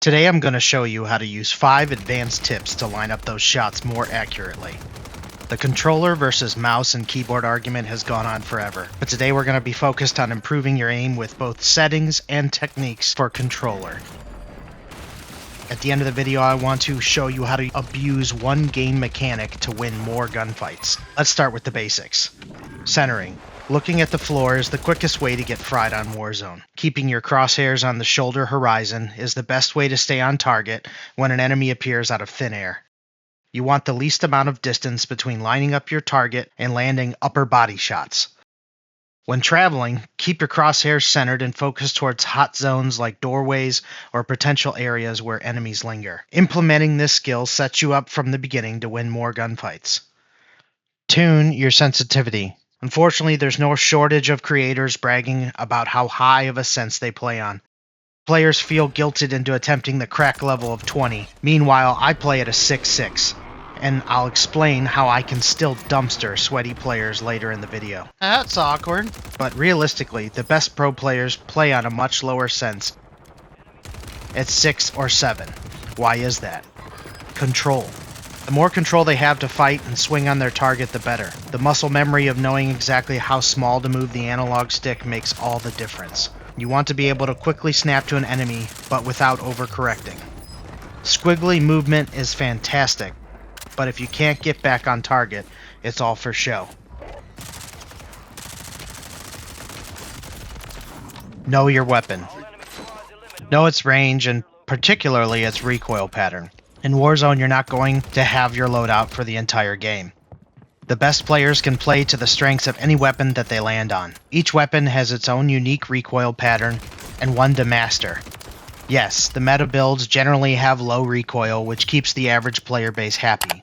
Today I'm going to show you how to use 5 advanced tips to line up those shots more accurately. The controller versus mouse and keyboard argument has gone on forever, but today we're going to be focused on improving your aim with both settings and techniques for controller. At the end of the video, I want to show you how to abuse one game mechanic to win more gunfights. Let's start with the basics. Centering. Looking at the floor is the quickest way to get fried on Warzone. Keeping your crosshairs on the shoulder horizon is the best way to stay on target when an enemy appears out of thin air. You want the least amount of distance between lining up your target and landing upper body shots. When traveling, keep your crosshairs centered and focus towards hot zones like doorways or potential areas where enemies linger. Implementing this skill sets you up from the beginning to win more gunfights. Tune your sensitivity. Unfortunately, there's no shortage of creators bragging about how high of a sense they play on. Players feel guilted into attempting the crack level of 20. Meanwhile, I play at a 6.6, and I'll explain how I can still dumpster sweaty players later in the video. That's awkward. But realistically, the best pro players play on a much lower sense, at 6 or 7. Why is that? Control. The more control they have to fight and swing on their target, the better. The muscle memory of knowing exactly how small to move the analog stick makes all the difference. You want to be able to quickly snap to an enemy, but without overcorrecting. Squiggly movement is fantastic, but if you can't get back on target, it's all for show. Know your weapon. Know its range and particularly its recoil pattern. In Warzone, you're not going to have your loadout for the entire game. The best players can play to the strengths of any weapon that they land on. Each weapon has its own unique recoil pattern and one to master. Yes, the meta builds generally have low recoil, which keeps the average player base happy.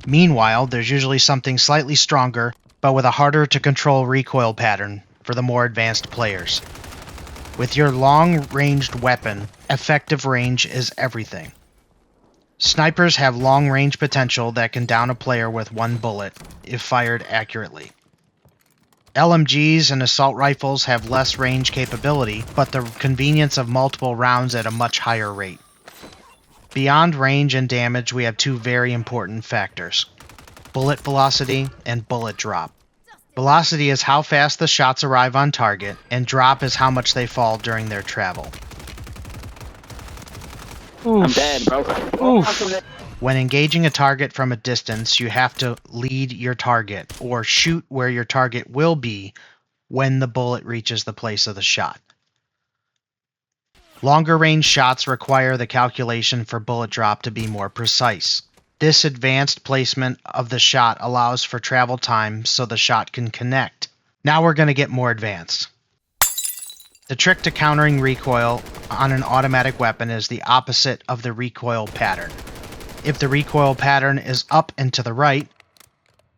Meanwhile, there's usually something slightly stronger, but with a harder to control recoil pattern for the more advanced players. With your long-ranged weapon, effective range is everything. Snipers have long-range potential that can down a player with one bullet, if fired accurately. LMGs and assault rifles have less range capability, but the convenience of multiple rounds at a much higher rate. Beyond range and damage, we have 2 very important factors: bullet velocity and bullet drop. Velocity is how fast the shots arrive on target, and drop is how much they fall during their travel. Oof. I'm dead, bro. Oof. When engaging a target from a distance, you have to lead your target, or shoot where your target will be when the bullet reaches the place of the shot. Longer range shots require the calculation for bullet drop to be more precise. This advanced placement of the shot allows for travel time so the shot can connect. Now we're going to get more advanced. The trick to countering recoil on an automatic weapon is the opposite of the recoil pattern. If the recoil pattern is up and to the right,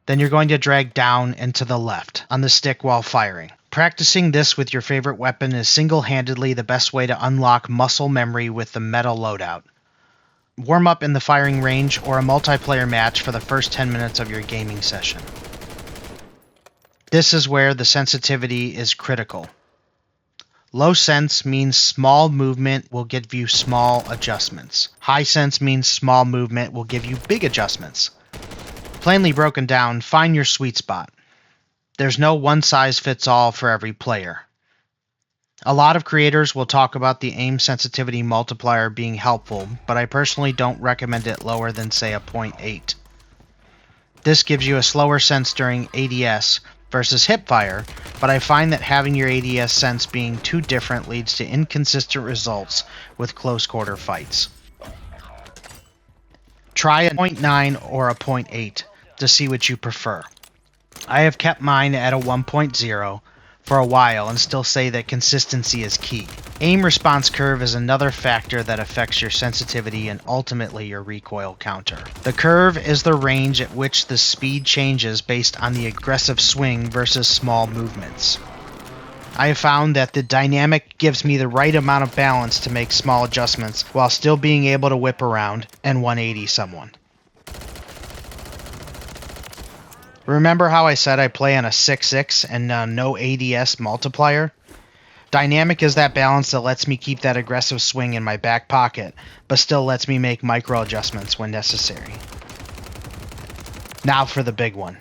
then you're going to drag down and to the left on the stick while firing. Practicing this with your favorite weapon is single-handedly the best way to unlock muscle memory with the META LOADOUT. Warm up in the firing range or a multiplayer match for the first 10 minutes of your gaming session. This is where the sensitivity is critical. Low sense means small movement will give you small adjustments. High sense means small movement will give you big adjustments. Plainly broken down, find your sweet spot. There's no one-size-fits-all for every player. A lot of creators will talk about the aim sensitivity multiplier being helpful, but I personally don't recommend it lower than, say, a 0.8. This gives you a slower sense during ADS versus hipfire, but I find that having your ADS sense being too different leads to inconsistent results with close quarter fights. Try a 0.9 or a 0.8 to see what you prefer. I have kept mine at a 1.0 for a while and still say that consistency is key. Aim response curve is another factor that affects your sensitivity and ultimately your recoil counter. The curve is the range at which the speed changes based on the aggressive swing versus small movements. I have found that the dynamic gives me the right amount of balance to make small adjustments while still being able to whip around and 180 someone. Remember how I said I play on a 6.6 and no ADS multiplier? Dynamic is that balance that lets me keep that aggressive swing in my back pocket, but still lets me make micro adjustments when necessary. Now for the big one.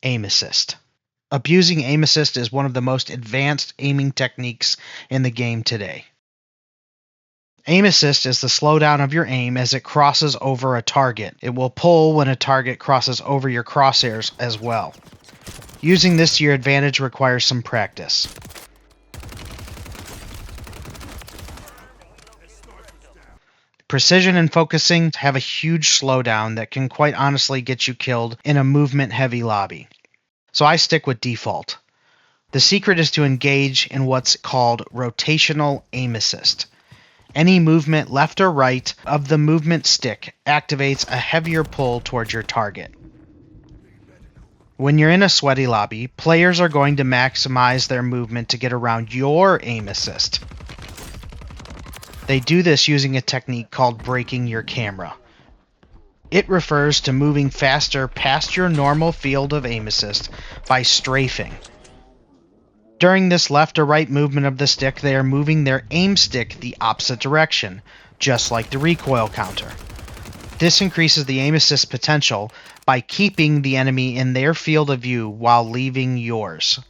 Aim assist. Abusing aim assist is one of the most advanced aiming techniques in the game today. Aim assist is the slowdown of your aim as it crosses over a target. It will pull when a target crosses over your crosshairs as well. Using this to your advantage requires some practice. Precision and focusing have a huge slowdown that can quite honestly get you killed in a movement-heavy lobby. So I stick with default. The secret is to engage in what's called rotational aim assist. Any movement left or right of the movement stick activates a heavier pull towards your target. When you're in a sweaty lobby, players are going to maximize their movement to get around your aim assist. They do this using a technique called breaking your camera. It refers to moving faster past your normal field of aim assist by strafing. During this left or right movement of the stick, they are moving their aim stick the opposite direction, just like the recoil counter. This increases the aim assist potential by keeping the enemy in their field of view while leaving yours.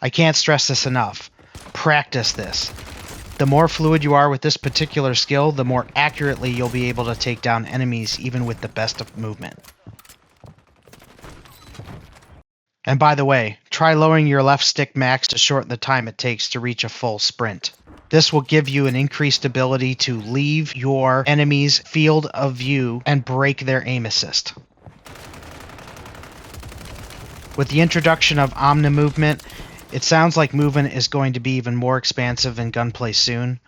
I can't stress this enough. Practice this. The more fluid you are with this particular skill, the more accurately you'll be able to take down enemies even with the best of movement. And by the way, try lowering your left stick max to shorten the time it takes to reach a full sprint. This will give you an increased ability to leave your enemy's field of view and break their aim assist. With the introduction of Omni movement, it sounds like movement is going to be even more expansive in gunplay soon.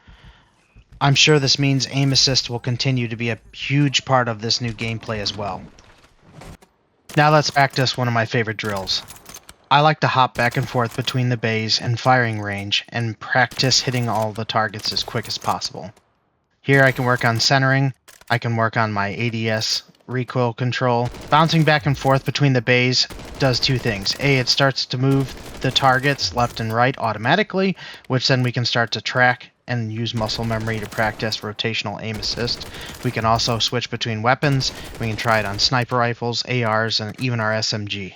I'm sure this means aim assist will continue to be a huge part of this new gameplay as well. Now let's practice one of my favorite drills. I like to hop back and forth between the bays and firing range and practice hitting all the targets as quick as possible. Here I can work on centering, I can work on my ADS recoil control. Bouncing back and forth between the bays does two things. A, it starts to move the targets left and right automatically, which then we can start to track and use muscle memory to practice rotational aim assist. We can also switch between weapons. We can try it on sniper rifles, ARs, and even our SMG.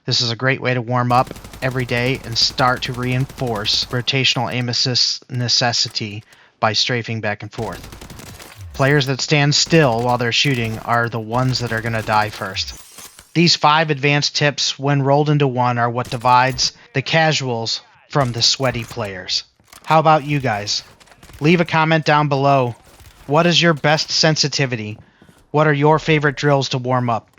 This is a great way to warm up every day and start to reinforce rotational aim assist necessity by strafing back and forth. Players that stand still while they're shooting are the ones that are going to die first. These 5 advanced tips, when rolled into one, are what divides the casuals from the sweaty players. How about you guys? Leave a comment down below. What is your best sensitivity? What are your favorite drills to warm up?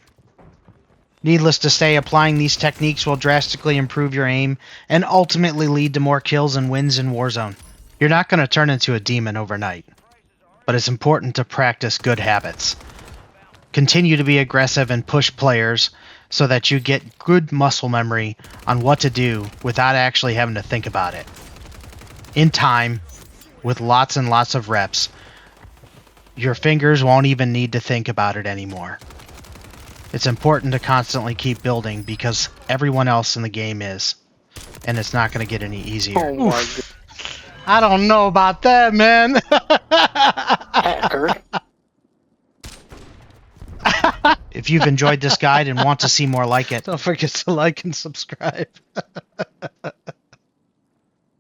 Needless to say, applying these techniques will drastically improve your aim and ultimately lead to more kills and wins in Warzone. You're not going to turn into a demon overnight, but it's important to practice good habits. Continue to be aggressive and push players so that you get good muscle memory on what to do without actually having to think about it. In time, with lots and lots of reps, your fingers won't even need to think about it anymore. It's important to constantly keep building because everyone else in the game is, and it's not going to get any easier. Oh my God. I don't know about that, man. Hacker. If you've enjoyed this guide and want to see more like it, don't forget to like and subscribe.